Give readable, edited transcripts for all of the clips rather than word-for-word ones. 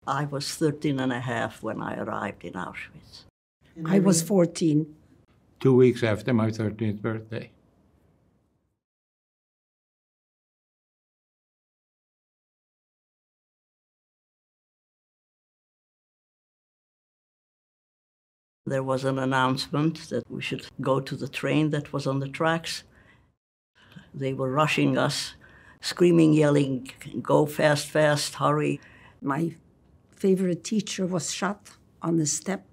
I was 13 and a half when I arrived in Auschwitz. I was 14. 2 weeks after my 13th birthday. There was an announcement that we should go to the train that was on the tracks. They were rushing us, screaming, yelling, go fast, fast, hurry. My favorite teacher was shot on the step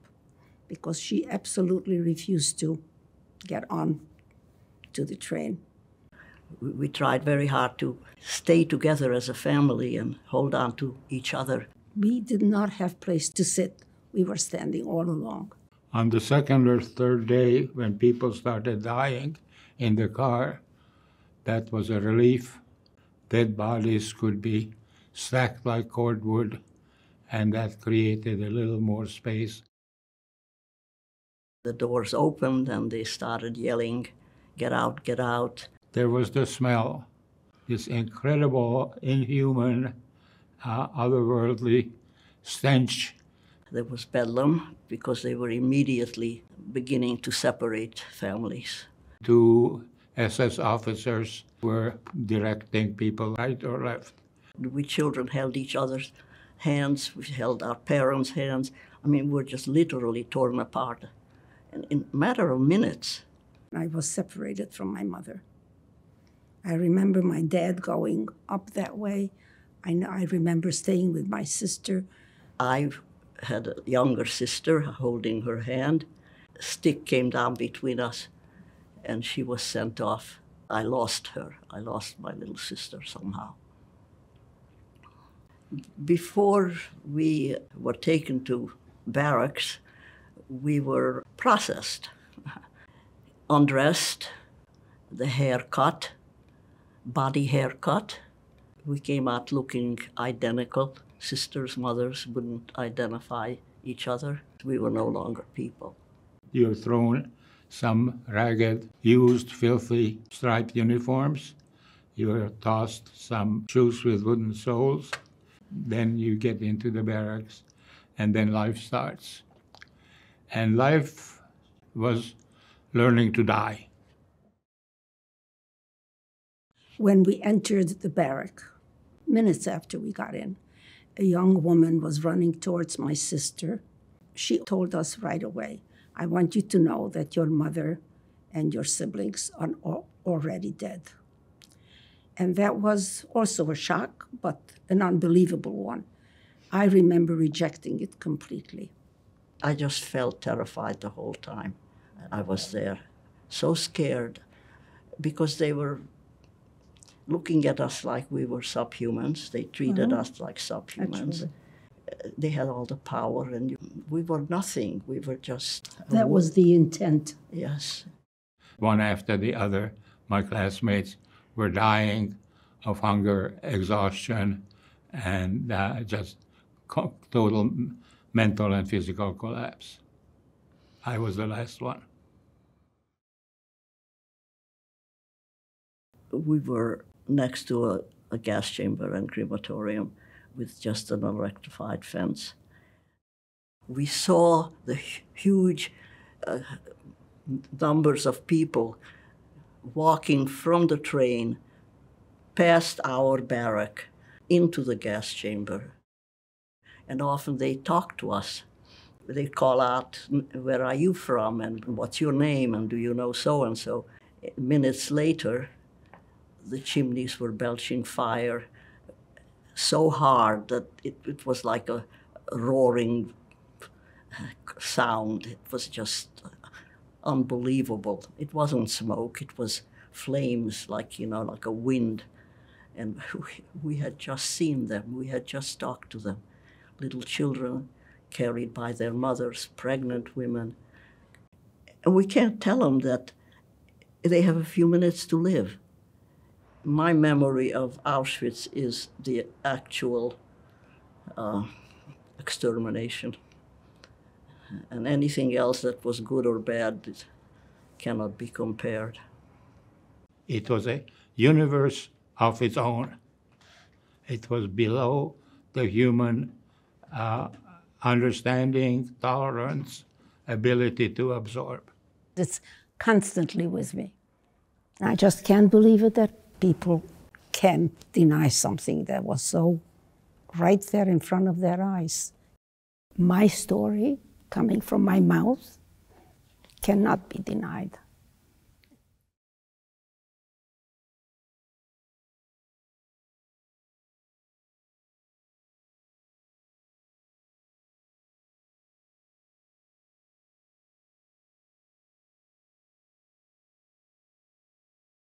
because she absolutely refused to get on to the train. We tried very hard to stay together as a family and hold on to each other. We did not have place to sit. We were standing all along. On the second or third day, when people started dying in the car, that was a relief. Dead bodies could be stacked like cordwood, and that created a little more space. The doors opened and they started yelling, get out, get out. There was the smell, this incredible, inhuman, otherworldly stench. There was bedlam because they were immediately beginning to separate families. 2 SS officers were directing people right or left. We children held each other's hands, we held our parents' hands. I mean, we're just literally torn apart. And in a matter of minutes. I was separated from my mother. I remember my dad going up that way. I remember staying with my sister. I had a younger sister holding her hand. A stick came down between us, and she was sent off. I lost her. I lost my little sister somehow. Before we were taken to barracks, we were processed, undressed, the hair cut, body hair cut. We came out looking identical. Sisters, mothers wouldn't identify each other. We were no longer people. You're thrown some ragged, used, filthy, striped uniforms. You're tossed some shoes with wooden soles. Then you get into the barracks, and then life starts. And life was learning to die. When we entered the barrack, minutes after we got in, a young woman was running towards my sister. She told us right away, I want you to know that your mother and your siblings are already dead. And that was also a shock, but an unbelievable one. I remember rejecting it completely. I just felt terrified the whole time. I was there, so scared, because they were looking at us like we were subhumans. They treated us like subhumans. Absolutely. They had all the power, and we were nothing. We were just... That was the intent. Yes. One after the other, my classmates were dying of hunger, exhaustion, and just total mental and physical collapse. I was the last one. We were next to a gas chamber and crematorium with just an unrectified fence. We saw the huge numbers of people walking from the train past our barrack into the gas chamber. And often they talk to us. They call out, where are you from, and what's your name, and do you know so-and-so? Minutes later, the chimneys were belching fire so hard that it was like a roaring sound. It was just unbelievable. It wasn't smoke, it was flames, like, like a wind. And we had just seen them, we had just talked to them. Little children carried by their mothers, pregnant women. And we can't tell them that they have a few minutes to live. My memory of Auschwitz is the actual extermination. And anything else that was good or bad cannot be compared. It was a universe of its own. It was below the human understanding, tolerance, ability to absorb. It's constantly with me. I just can't believe it that people can deny something that was so right there in front of their eyes. My story, coming from my mouth, cannot be denied.